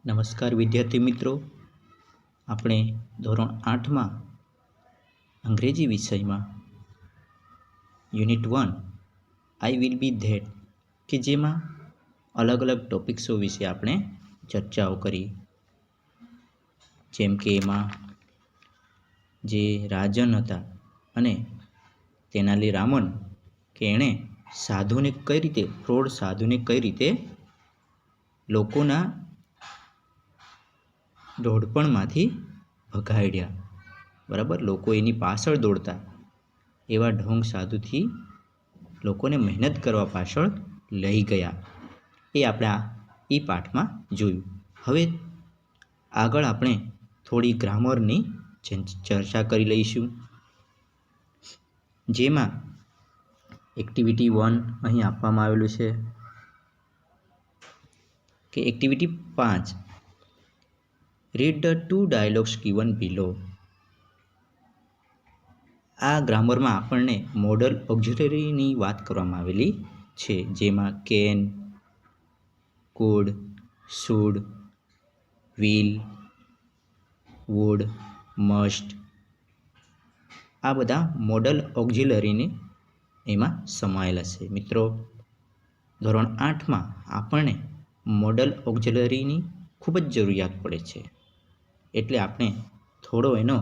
નમસ્કાર વિદ્યાર્થી મિત્રો, આપણે ધોરણ 8માં અંગ્રેજી વિષયમાં unit 1 I will be that કે જેમાં અલગ અલગ ટોપિક્સો વિશે આપણે ચર્ચાઓ કરી. જેમ કે એમાં જે રાજન હતા અને તેનાલી રામન કે એણે સાધુને કઈ રીતે ફ્રોડ સાધુને કઈ રીતે લોકોના દોડપણમાંથી ભગાડ્યા. બરાબર, લોકો એની પાછળ દોડતા એવા ઢોંગ સાધુથી લોકોને મહેનત કરવા પાછળ લઈ ગયા. એ આપણે એ પાઠમાં જોયું. હવે આગળ આપણે થોડી ગ્રામરની ચર્ચા કરી લઈશું. જેમાં એક્ટિવિટી 1 અહીં આપવામાં આવેલું છે કે activity 5 read the 2 dialogues given below. આ ગ્રામરમાં આપણને મોડલ ઓક્ઝિલરીની વાત કરવામાં આવેલી છે, જેમાં can, could, should, will, would, must આ બધા મોડલ ઓક્ઝિલરીને એમાં સમાયેલા છે. મિત્રો, ધોરણ 8માં આપણને મોડલ ઓક્ઝિલરીની ખૂબ જ જરૂરિયાત પડે છે, એટલે આપણે થોડો એનો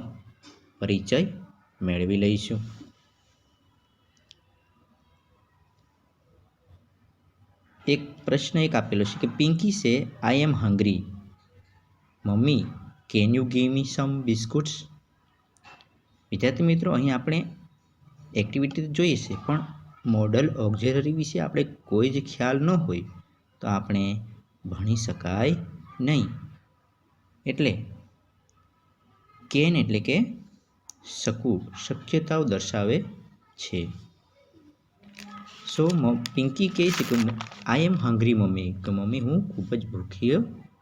પરિચય મેળવી લઈશું. એક પ્રશ્ન આપેલો છે કે Pinky said I am hungry, mummy can you give me some biscuits. વિદ્યાર્થી મિત્રો, અહીં આપણે એક્ટિવિટી જોઈએ છે, પણ મોડલ ઓક્ઝિલરી વિશે આપણે કોઈ જ ખ્યાલ ન હોય તો આપણે ભણી શકાય નહીં. એટલે કેન એટલે કે શકું, શક્યતાઓ દર્શાવે છે. સો પિંકી કહે છે કે આઈ એમ હંગ્રી મમ્મી, કે મમ્મી હું ખૂબ જ ભૂખ્યો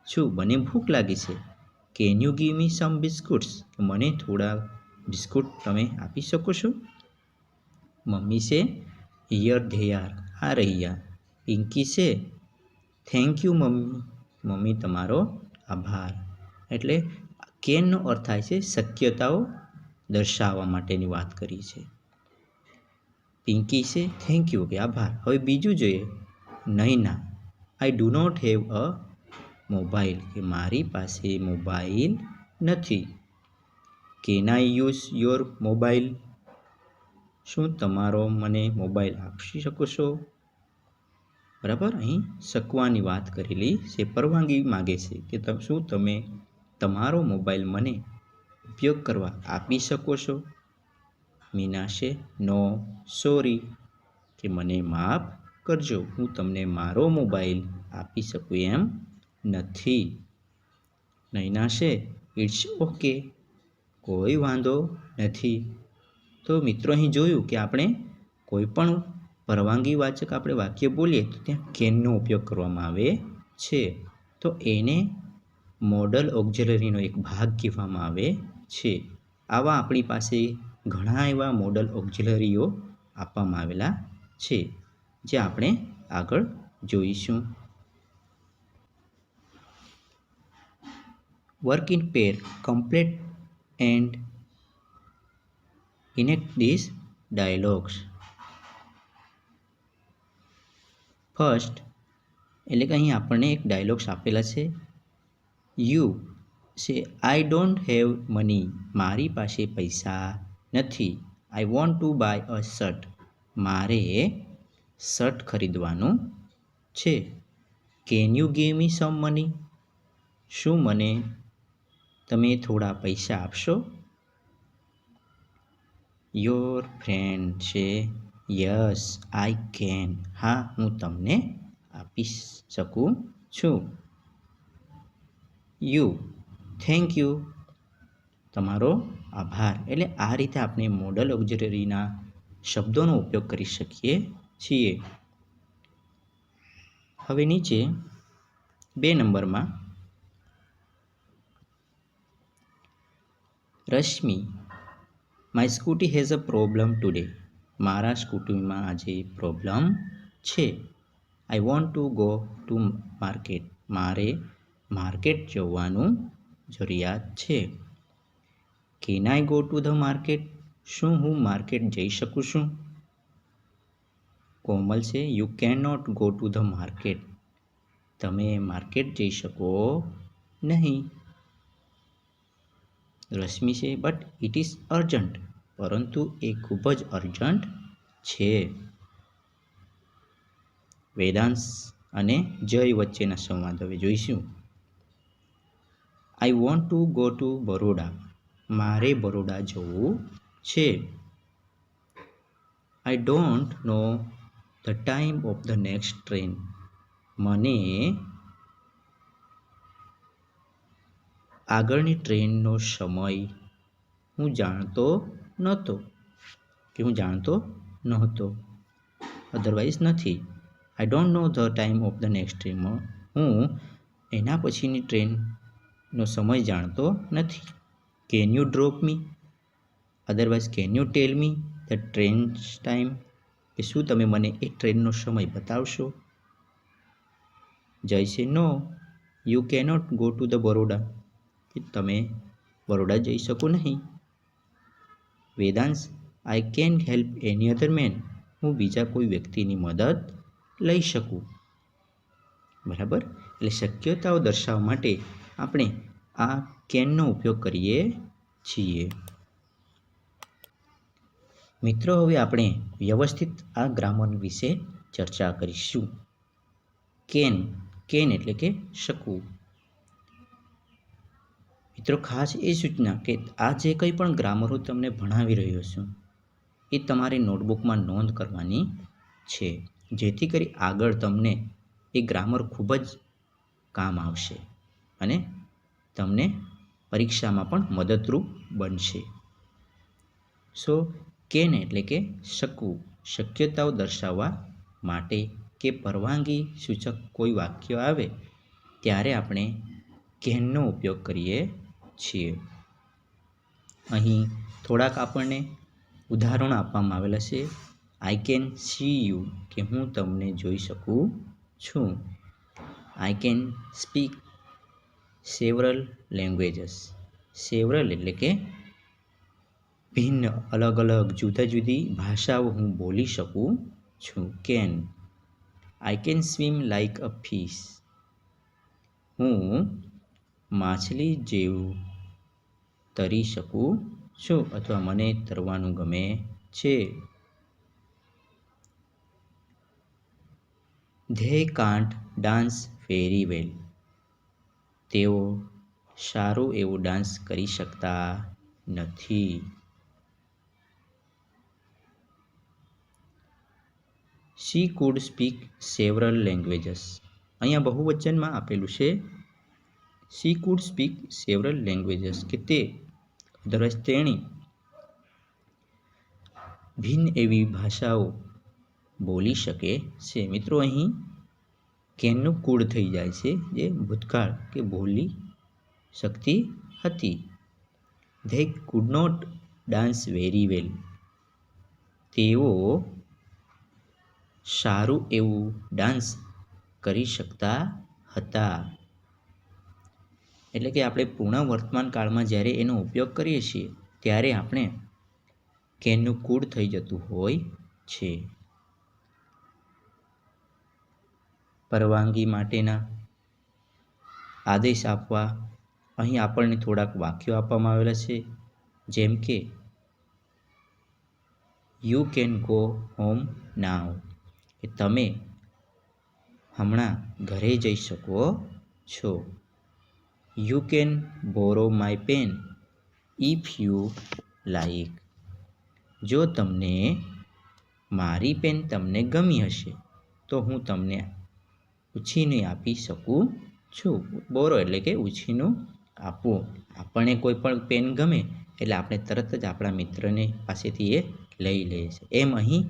છું, મને ભૂખ લાગી છે. Can you give me some biscuits, મને થોડા બિસ્કુટ તમે આપી શકો છો. મમ્મી છે હિયર ધે આર, આ રહ્યા. પિંકી છે થેન્ક યુ મમ્મી, મમ્મી તમારો આભાર. એટલે કેનનો અર્થ થાય છે શક્યતાઓ દર્શાવવા માટેની વાત કરી છે. પિંકી છે થેન્ક યુ કે આભાર. હવે બીજું જોઈએ, Naina I do not have a mobile, કે મારી પાસે મોબાઈલ નથી. Can I use your mobile, શું તમારો મને મોબાઈલ આપી શકો છો. બરાબર, અહીં શકવાની વાત કરેલી છે, પરવાનગી માગે છે કે શું તમે તમારો મોબાઈલ મને ઉપયોગ કરવા આપી શકો છો. મીના છે નો સોરી, કે મને માફ કરજો, હું તમને મારો મોબાઈલ આપી શકું એમ નથી. નૈના છે ઇટ્સ ઓકે, કોઈ વાંધો નથી. તો મિત્રો, અહીં જોયું કે આપણે કોઈ પણ પરવાનગી વાચક આપણે વાક્ય બોલીએ તો ત્યાં કેનનો ઉપયોગ કરવામાં આવે છે. તો એને મોડલ ઓક્ઝિલરીનો એક ભાગ કહેવામાં આવે છે. આવા આપણી પાસે ઘણા એવા મોડલ ઓક્ઝિલરીઓ આપવામાં આવેલા છે, જે આપણે આગળ જોઈશું. Work in pair, complete and enact these dialogues. First એટલે કે અહીં આપણને એક ડાયલોગ્સ આપેલા છે. You say I don't have money, મારી પાસે પૈસા નથી. I want to buy a shirt, મારે શર્ટ ખરીદવાનું છે. Can you give me some money, શું મને તમે થોડા પૈસા આપશો. યોર ફ્રેન્ડ છે યસ આઈ કેન, હા હું તમને આપી શકું છું. યુ થેન્ક યુ, તમારો આભાર. એટલે આ રીતે આપણે મોડલ ઓક્ઝિલરીના શબ્દોનો ઉપયોગ કરી શકીએ છીએ. હવે નીચે 2 નંબરમાં Rashmi my scooty has a problem today, મારા સ્કૂટીમાં આજે પ્રોબ્લેમ છે. I want to go to market, મારે માર્કેટ જવાનું જરૂરિયાત છે. Can I go to the market? શું હું માર્કેટ જઈ શકું છું? કોમલ છે you can not go to the market. તમે માર્કેટ જઈ શકો નહીં. રશ્મિ છે બટ ઇટ ઇઝ અર્જન્ટ. પરંતુ એ ખૂબ જ અર્જન્ટ છે. વેદાંશ અને જય વચ્ચેના સંવાદ હવે જોઈશું. આઈ want to go two Baroda. મારે બરોડા જવું છે. I don't know the time of the next train. મને આગળની ટ્રેનનો સમય હું જાણતો નહોતો. અધરવાઇઝ નથી. I don't know the time of the next train. હું એના પછીની ટ્રેનનો સમય જાણતો નથી. Can you drop me? Otherwise can you tell me the trains time? કે શું તમે મને એ ટ્રેનનો સમય બતાવશો? જય છે no you cannot go to the Baroda. કે તમે બરોડા જઈ શકો નહીં. Vedansh I can help any other man. હું બીજા કોઈ વ્યક્તિની મદદ લઈ શકું. બરાબર. એટલે શક્યતાઓ દર્શાવવા માટે આપણે આ કેનનો ઉપયોગ કરીએ છીએ. મિત્રો હવે આપણે વ્યવસ્થિત આ ગ્રામર વિશે ચર્ચા કરીશું. કેન એટલે કે શકવું. મિત્રો ખાસ એ સૂચના કે આ જે કંઈ પણ ગ્રામર હું તમને ભણાવી રહ્યો છું એ તમારી નોટબુકમાં નોંધ કરવાની છે, જેથી કરી આગળ તમને એ ગ્રામર ખૂબ જ કામ આવશે અને તમને પરીક્ષામાં પણ મદદરૂપ બનશે. સો કેન એટલે કે શકવું, શક્યતાઓ દર્શાવવા માટે કે પરવાનગી સૂચક કોઈ વાક્ય આવે ત્યારે આપણે કેનનો ઉપયોગ કરીએ છીએ. અહીં થોડાક આપણને ઉદાહરણો આપવામાં આવેલા છે. આઈ કેન સી યુ કે હું તમને જોઈ શકું છું. I can speak several languages. Several એટલે કે ભિન્ન, અલગ અલગ, જુદા જુદી ભાષાઓ હું બોલી શકું છું. Can. I can swim like a fish. હું માછલી જેવું તરી શકું છું અથવા મને તરવાનું ગમે છે. They can't dance very well. તેઓ સારું એવું ડાન્સ કરી શકતા નથી. She could speak several languages. અહીંયા બહુવચનમાં આપેલું છે she could speak several languages કે તે, અધરવાઇઝ તેણી ભિન્ન એવી ભાષાઓ બોલી શકે છે. મિત્રો અહીં કેનનું કુડ થઈ જાય છે જે ભૂતકાળ કે બોલી શકતી હતી. They could not dance very well. તેઓ સારું એવું ડાન્સ કરી શકતા હતા. એટલે કે આપણે પૂર્ણ વર્તમાન કાળમાં જ્યારે એનો ઉપયોગ કરીએ છીએ ત્યારે આપણે કેનનું કુડ થઈ જતું હોય છે. પરવાનગી માટેના આદેશ આપવા અહીં આપણને થોડાક વાક્યો આપવામાં આવેલા છે, જેમ કે you can go home now. કે તમે હમણાં ઘરે જઈ શકો છો. You can borrow my pen if you like. જો તમને મારી પેન તમને ગમી હશે તો હું તમને ઉછીને આપી શકું છું. બોરો એટલે કે ઉછીનું આપવું. આપણને કોઈ પણ પેન ગમે એટલે આપણે તરત જ આપણા મિત્રને પાસેથી એ લઈ લઈએ છીએ. એમ અહીં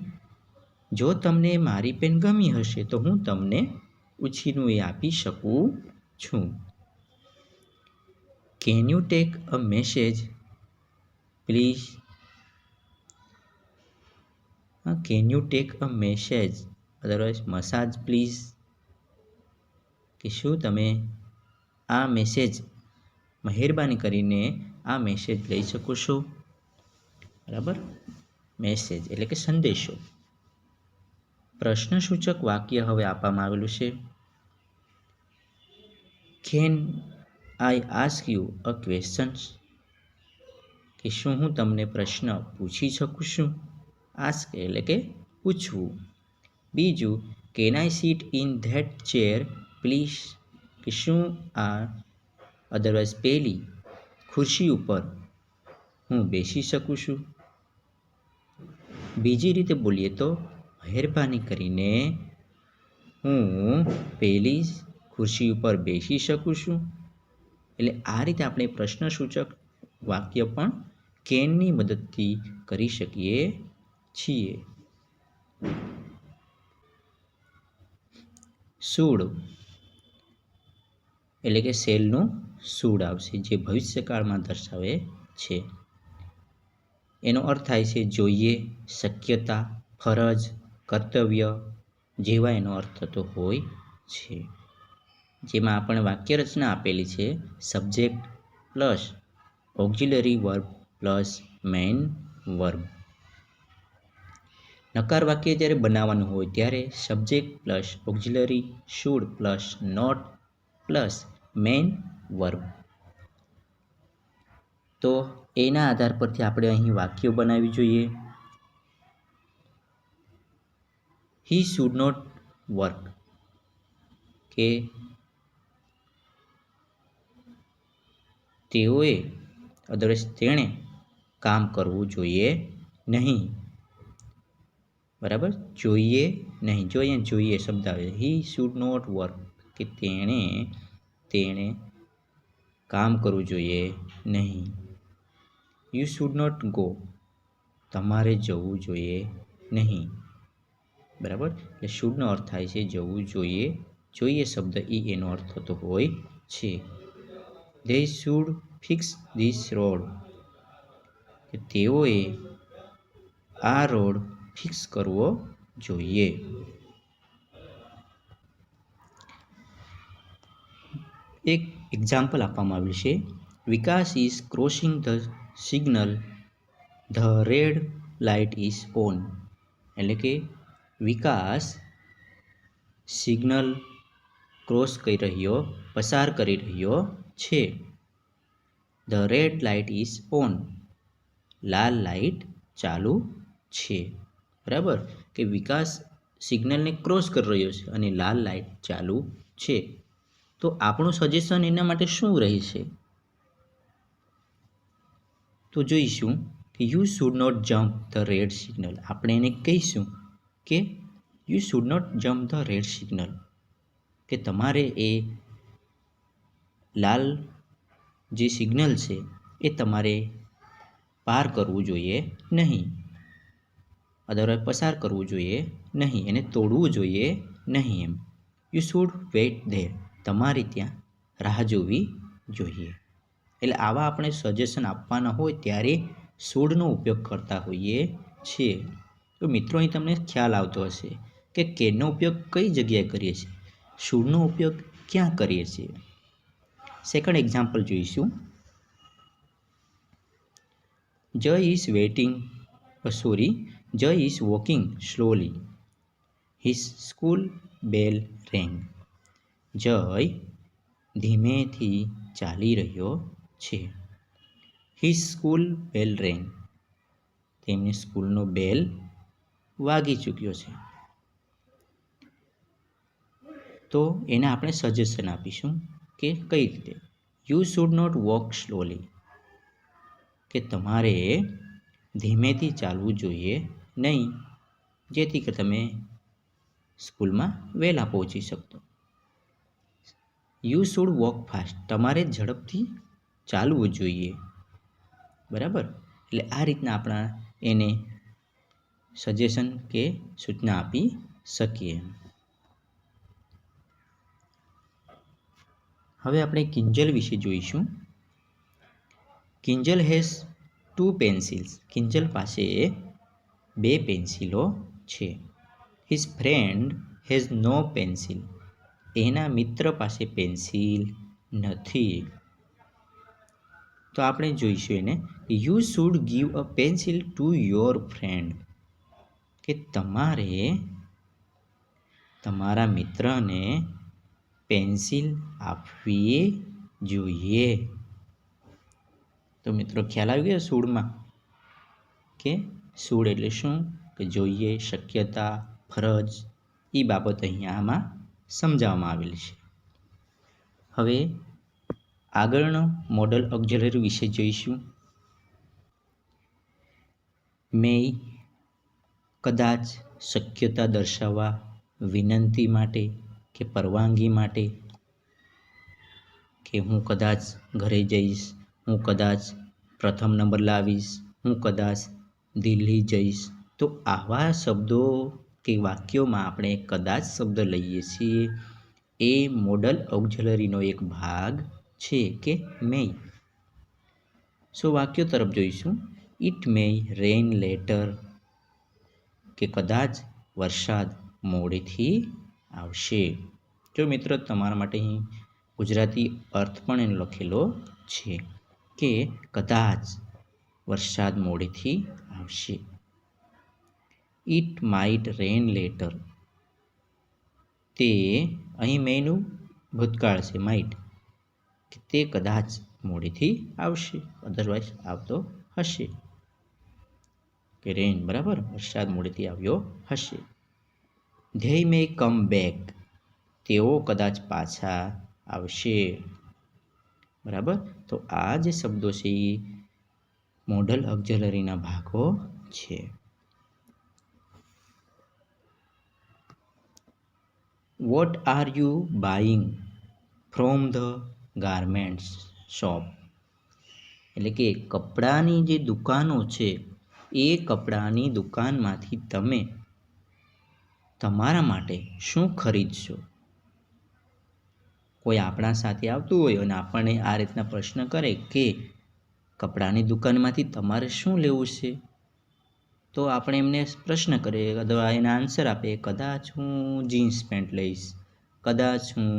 જો તમને મારી પેન ગમી હશે તો હું તમને ઉછીનું એ આપી શકું છું. Can you take a message please. Can you take a message, otherwise massage please. કે શું તમે આ મેસેજ મહેરબાની કરીને આ મેસેજ લઈ શકો છો. બરાબર, મેસેજ એટલે કે સંદેશો. પ્રશ્નસૂચક વાક્ય હવે આપવામાં આવેલું છે. Can I ask you a questions? કે શું હું તમને પ્રશ્ન પૂછી શકું છું? આસ્ક એટલે કે પૂછવું. બીજું, can I sit in that chair please? કે શું આ અદરવાઇઝ પેલી ખુરશી ઉપર હું બેસી શકું છું? બીજી રીતે બોલીએ તો, મહેરબાની કરીને હું પેલી ખુરશી ઉપર બેસી શકું છું. એટલે આ રીતે આપણે પ્રશ્નસૂચક વાક્ય પણ કેનની મદદથી કરી શકીએ છીએ. શુડ એટલે કે શેલનું શુડ આવશે, જે ભવિષ્યકાળમાં દર્શાવે છે. એનો અર્થ થાય છે જોઈએ, શક્યતા, ફરજ, કર્તવ્ય જેવા એનો અર્થ થતો હોય છે. જેમાં આપણે વાક્ય રચના આપેલી છે subject plus auxiliary verb plus main verb. નકાર વાક્ય જ્યારે બનાવવાનું હોય ત્યારે subject plus auxiliary should plus not plus main verb. તો એના આધાર પરથી આપણે અહીં વાક્યો બનાવવી જોઈએ. હી શુડ નોટ વર્ક, કે તેઓએ અદરવાઇઝ તેણે કામ કરવું જોઈએ નહીં. બરાબર, જોઈએ નહીં. જો અહીંયા જોઈએ શબ્દ આવે, હી શુડ નોટ વર્ક, કે તેણે કામ કરવું જોઈએ નહીં. યુ શુડ નોટ ગો, તમારે જવું જોઈએ નહીં. બરાબર, એટલે શુડનો અર્થ થાય છે જવું જોઈએ. જોઈએ શબ્દ એનો અર્થ થતો હોય છે. They should fix this road, કે તેઓએ આ રોડ ફિક્સ કરવો જોઈએ. એક એક્ઝામ્પલ આપવામાં આવ્યું છે. Vikas is crossing the signal, the red light is on. એટલે કે વિકાસ સિગ્નલ પસાર કરી રહ્યો છે. The red light is on, લાલ લાઇટ ચાલુ છે. બરાબર, કે વિકાસ સિગ્નલને ક્રોસ કરી રહ્યો છે અને લાલ લાઇટ ચાલુ છે. તો આપણું સજેશન એના માટે શું રહેશે? તો જોઈશું કે you should not jump the red signal. આપણે એને કહીશું કે you should not jump the red signal, કે તમારે એ લાલ જે સિગ્નલ છે એ તમારે પાર કરવું જોઈએ નહીં, અદરવાઇઝ પસાર કરવું જોઈએ નહીં, એને તોડવું જોઈએ નહીં. એમ યુ શુડ વેઇટ ધેર, તમારે ત્યાં રાહ જોવી જોઈએ. એટલે આવા આપણે સજેશન આપવાના હોય ત્યારે શુડનો ઉપયોગ કરતા હોઈએ છીએ. તો મિત્રો, અહીં તમને ખ્યાલ આવતો હશે કે કેનનો ઉપયોગ કઈ જગ્યાએ કરીએ છીએ, શુડનો ઉપયોગ ક્યાં કરીએ છીએ. સેકન્ડ એક્ઝામ્પલ જોઈશું. જય is walking slowly, his school બેલ રેંગ. જય ધીમેથી ચાલી રહ્યો છે. હિઝ સ્કૂલ બેલ રેંગ, તેમની સ્કૂલનો બેલ વાગી ચૂક્યો છે. તો એને આપણે સજેશન આપીશું કે કઈ રીતે. You should not walk slowly, કે તમારે ધીમેથી ચાલવું જોઈએ નહીં, જેથી કે તમે સ્કૂલમાં વહેલા પહોંચી શકતો. યુ શુડ વોક ફાસ્ટ, તમારે ઝડપથી ચાલવું જોઈએ. બરાબર, એટલે આ રીતના આપણા એને સજેશન કે સૂચના આપી શકીએ. હવે આપણે કિંજલ વિશે જોઈશું. કિંજલ હેઝ 2 પેન્સિલ્સ, કિંજલ પાસે 2 પેન્સિલો છે. His friend has no pencil, એના મિત્ર પાસે પેન્સિલ નથી. તો આપણે જોઈશું એને, you should give a pencil to your friend, કે તમારે તમારા મિત્રને પેન્સિલ આપવી જોઈએ. તો મિત્રો ખ્યાલ આવી ગયો શુડમાં, કે શુડ એટલે શું, કે જોઈએ, શક્યતા, ફરજ, એ બાબત અહીંયા આમાં સમજાવવામાં આવેલી છે. હવે આગળનો મોડલ ઓક્ઝિલરી વિશે જોઈશું. મેય કદાચ શક્યતા દર્શાવવા, વિનંતી માટે કે પરવાનગી માટે, કે હું કદાચ ઘરે જઈશ, હું કદાચ પ્રથમ નંબર લાવીશ, હું કદાચ દિલ્હી જઈશ. તો આવા શબ્દો કે વાક્યોમાં આપણે કદાચ શબ્દ લઈએ છીએ. એ મોડલ ઓક્ઝિલરીનો એક ભાગ છે, કે મેય. સો વાક્યો તરફ જોઈશું. ઇટ મેય રેઇન લેટર, કે કદાચ વરસાદ મોડેથી આવશે. જો મિત્રો તમારા માટે અહીં ગુજરાતી અર્થ પણ એનો લખેલો છે, કે કદાચ વરસાદ મોડેથી આવશે. ઇટ માઇટ રેઇન લેટર, તે અહીં મેયનું ભૂતકાળ છે, માઇટ, કે તે કદાચ મોડેથી આવશે, અધરવાઇઝ આવતો હશે. કે રેન, બરાબર, વરસાદ મોડેથી આવ્યો હશે. ધે મે કમ બેક, તેઓ કદાચ પાછા આવશે. બરાબર. તો આ જે શબ્દો છે એ મોડલ ઓક્ઝિલરીના ભાગો છે. What are you buying from the garments shop, એટલે કે કપડાની જે દુકાનો છે, એ કપડાની દુકાનમાંથી તમે તમારા માટે શું ખરીદશો? કોઈ આપણા સાથે આવતું હોય અને આપણને આ રીતના પ્રશ્ન કરે કે કપડાની દુકાનમાંથી તમારે શું લેવું છે, તો આપણે એમને પ્રશ્ન કરીએ અથવા એના આન્સર આપે, કદાચ હું જીન્સ પેન્ટ લઈશ, કદાચ હું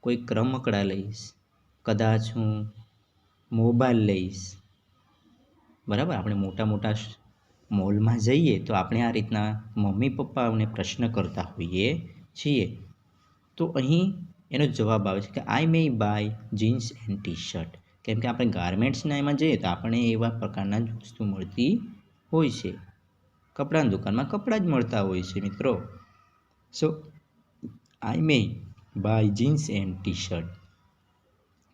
કોઈક રમકડા લઈશ, કદાચ હું મોબાઈલ લઈશ. બરાબર. આપણે મોટા મોટા મોલમાં જઈએ તો આપણે આ રીતના મમ્મી પપ્પાઓને પ્રશ્ન કરતા હોઈએ છીએ. તો અહીં એનો જવાબ આવે છે કે I may buy jeans and T shirt, કેમ કે આપણે ગાર્મેન્ટ્સના એમાં જઈએ તો આપણે એવા પ્રકારના જ વસ્તુ મળતી હોય છે. કપડાની દુકાનમાં કપડાં જ મળતા હોય છે મિત્રો. So I may buy jeans and T shirt,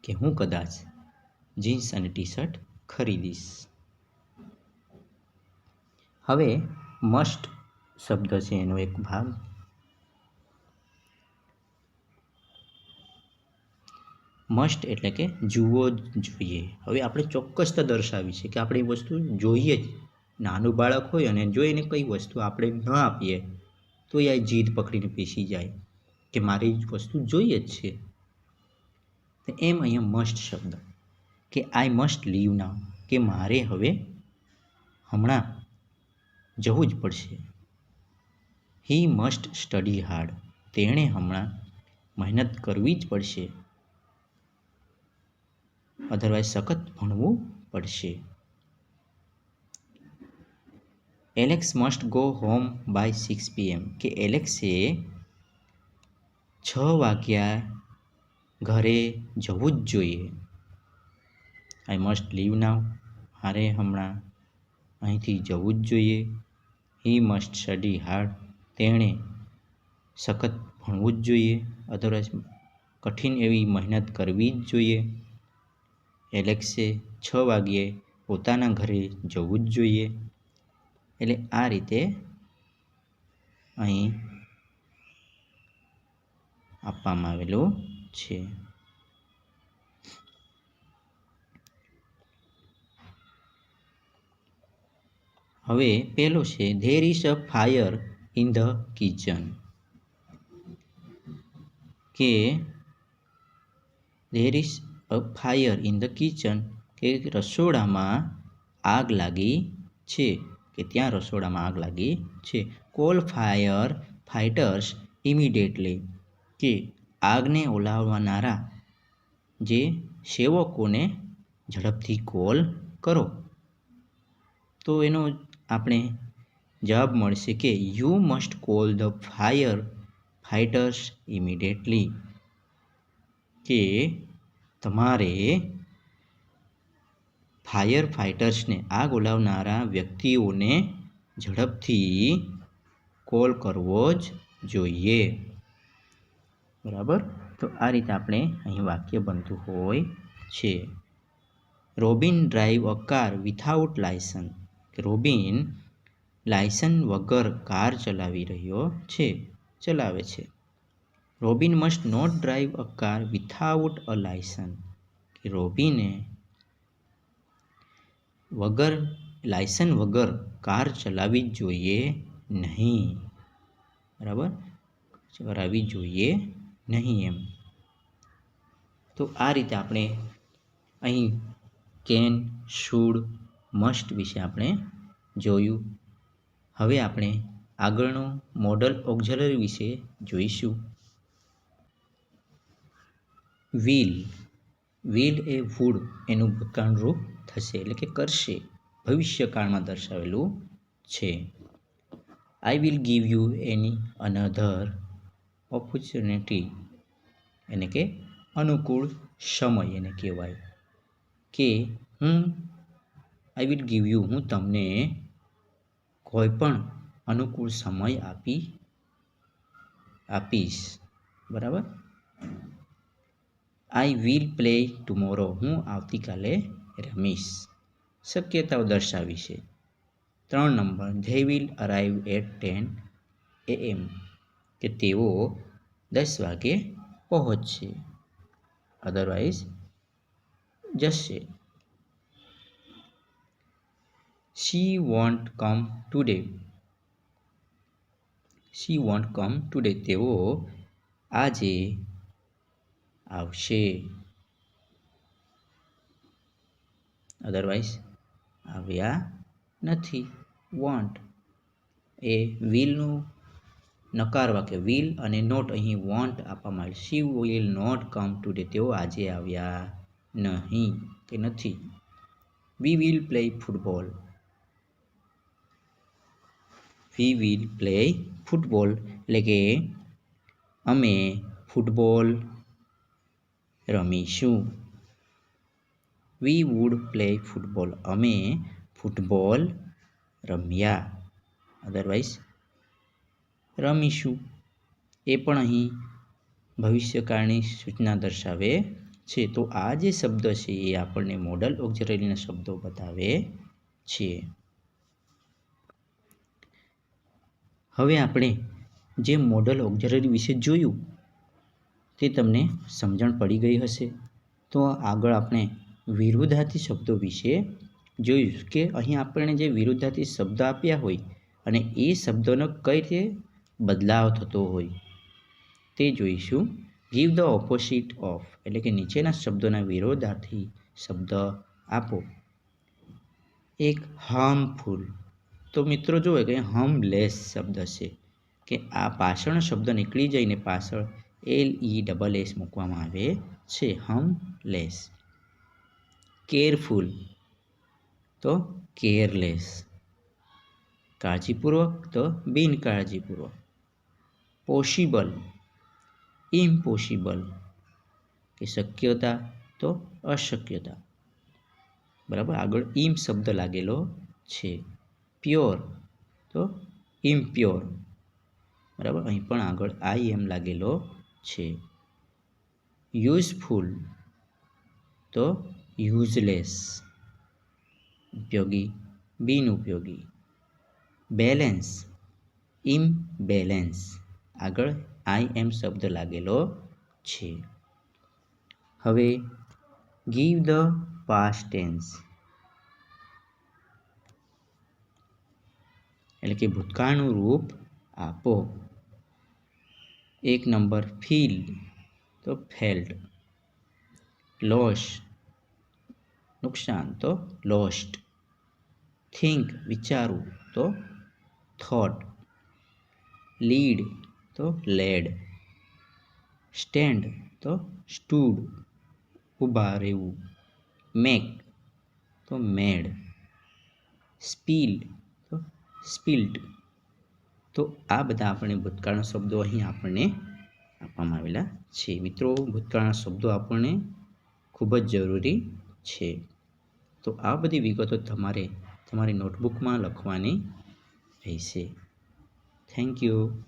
કે હું કદાચ જીન્સ અને ટી શર્ટ ખરીદીશ. હવે મસ્ટ શબ્દ છે એનો એક ભાગ. મસ્ટ એટલે કે જુઓ જોઈએ. હવે આપણે ચોક્કસતા દર્શાવી છે કે આપણે એ વસ્તુ જોઈએ જ. નાનું બાળક હોય અને જો એને કઈ વસ્તુ આપણે ન આપીએ તો એ જીદ પકડીને બેસી જાય કે મારી વસ્તુ જોઈએ જ છે. એમ અહીંયા મસ્ટ શબ્દ, કે આઈ મસ્ટ લીવ નાઉ, કે મારે હવે હમણાં જવું જ પડશે. હી મસ્ટ સ્ટડી હાર્ડ, તેણે હમણાં મહેનત કરવી જ પડશે, અધરવાઇઝ સખત ભણવું પડશે. Alex must go home by 6 PM, કે એલેક્સે 6 વાગ્યા ઘરે જવું જ જોઈએ. આઈ મસ્ટ લીવ નાઉ, મારે હમણાં અહીંથી જવું જ જોઈએ. હી મસ્ટ સ્ટડી હાર્ડ, તેણે સખત ભણવું જ જોઈએ, અધરવાઇઝ કઠિન એવી મહેનત કરવી જ જોઈએ. એલેક્સે 6 વાગ્યે પોતાના ઘરે જવું જ જોઈએ. એટલે આ રીતે અહીં આપવામાં આવેલું છે. હવે પહેલો છે there is a fire in the kitchen, કે there is a fire in the kitchen, કે રસોડામાં આગ લાગી છે, કે ત્યાં રસોડામાં આગ લાગી છે. કોલ ફાયર ફાઇટર્સ ઇમિડિયેટલી, કે આગને ઓલાવનારા જે સેવકોને ઝડપથી કોલ કરો. તો એનો આપણે જવાબ મળશે કે you must call the fire fighters immediately, કે તમારે ફાયર ફાઇટર્સને આગ ઓલાવનારા વ્યક્તિઓને ઝડપથી કોલ કરવો જ જોઈએ. બરાબર. તો આ રીતે આપણે અહીં વાક્ય બનતું હોય છે. Robin drive a car without licence. Robin licence વગર કાર ચલાવે છે. Robin must not drive a car without a licence. રોબિને લાયસન્સ વગર કાર ચલાવવી જોઈએ નહીં. બરાબર, ચલાવવી જોઈએ નહીં એમ. તો આ રીતે આપણે અહીં કેન, શુડ, મસ્ટ વિશે આપણે જોયું. હવે આપણે આગળનો મોડલ ઓક્ઝિલરી વિશે જોઈશું. વિલ એ વુડ એનું ભૂતકાળ રૂપ થશે, એટલે કે કરશે, ભવિષ્યકાળમાં દર્શાવેલું છે. I will give you any another opportunity, એને કે અનુકૂળ સમય એને કહેવાય. કે આઈ વિલ ગીવ યુ, હું તમને કોઈ પણ અનુકૂળ સમય આપીશ. બરાબર. આઈ વિલ પ્લે ટુમોરો, હું આવતીકાલે રમીશ. શક્યતાઓ દર્શાવી છે. 3 number, they will arrive at 10 AM, કે તેઓ 10 વાગે પહોંચશે, અધરવાઇઝ જશે. શી વોન્ટ કમ ટુડે, તેઓ આજે આવશે, અધરવાઇઝ આવ્યા નથી. વોન્ટ એ વિલનું નકાર વાક્ય, વિલ અને નોટ, અહીં વોન્ટ આપવામાં આવે. She will not come today, તેઓ આજે આવ્યા નહીં કે નથી. વી વિલ પ્લે ફૂટબોલ, એટલે કે અમે ફૂટબોલ રમીશું. વી વુડ પ્લે ફૂટબોલ, અમે ફૂટબોલ રમ્યા, અધરવાઇઝ રમીશું. એ પણ અહીં ભવિષ્યકાળની સૂચના દર્શાવે છે. તો આ જે શબ્દ છે એ આપણને મોડલ ઓક્ઝિલરીના શબ્દો બતાવે છે. હવે આપણે જે મોડલ ઓક્ઝિલરી વિશે જોયું તે તમને સમજણ પડી ગઈ હશે. તો આગળ આપણે વિરુદ્ધાર્થી શબ્દો વિશે જોયું કે અહીં આપણે જે વિરુદ્ધાર્થી શબ્દ આપ્યા હોય અને એ શબ્દોનો કઈ રીતે બદલાવ થતો હોય તે જોઈશું. ગીવ ધ ઓપોઝિટ ઓફ, એટલે કે નીચેના શબ્દોના વિરોધાર્થી શબ્દ આપો. એક હાર્મફુલ, તો મિત્રો જુઓ કે હાર્મલેસ શબ્દ છે, કે આ પાછળનો શબ્દ નીકળી જઈને પાછળ LESS મૂકવામાં આવે છે, હાર્મલેસ. કેરફુલ, તો કેરલેસ. કાળજીપૂર્વક, તો બિનકાળજીપૂર્વક. પોસિબલ, ઇમ્પોસિબલ, કે શક્યતા, તો અશક્યતા. બરાબર, આગળ ઇમ શબ્દ લાગેલો છે. પ્યોર, તો ઇમ્પ્યોર. બરાબર, અહીં પણ આગળ IM લાગેલો છે. યુઝફુલ, તો યુઝલેસ, ઉપયોગી, બિનઉપયોગી. બેલેન્સ, ઇમ્બેલેન્સ, આગળ IM શબ્દ લાગેલો છે. હવે ગીવ ધ પાસ્ટ ટેન્સ, એટલે કે ભૂતકાળનું રૂપ આપો. 1 નંબર, ફીલ, તો ફેલ્ટ. લોસ, નુકસાન, તો લોસ્ટ. થિંક, વિચારવું, તો થોટ. લીડ, તો લેડ. સ્ટેન્ડ, તો સ્ટૂડ. ઊભા રહેવું. મેક તો મેડ. સ્પીલ તો સ્પિલ્ટ. તો આ બધા આપણે ભૂતકાળના શબ્દો અહીં આપણને આપવામાં આવેલા છે. મિત્રો, ભૂતકાળના શબ્દો આપણને ખૂબ જ જરૂરી છે. તો આ બધી વિગતો તમારે તમારી નોટબુકમાં લખવાની રહેશે. Thank you.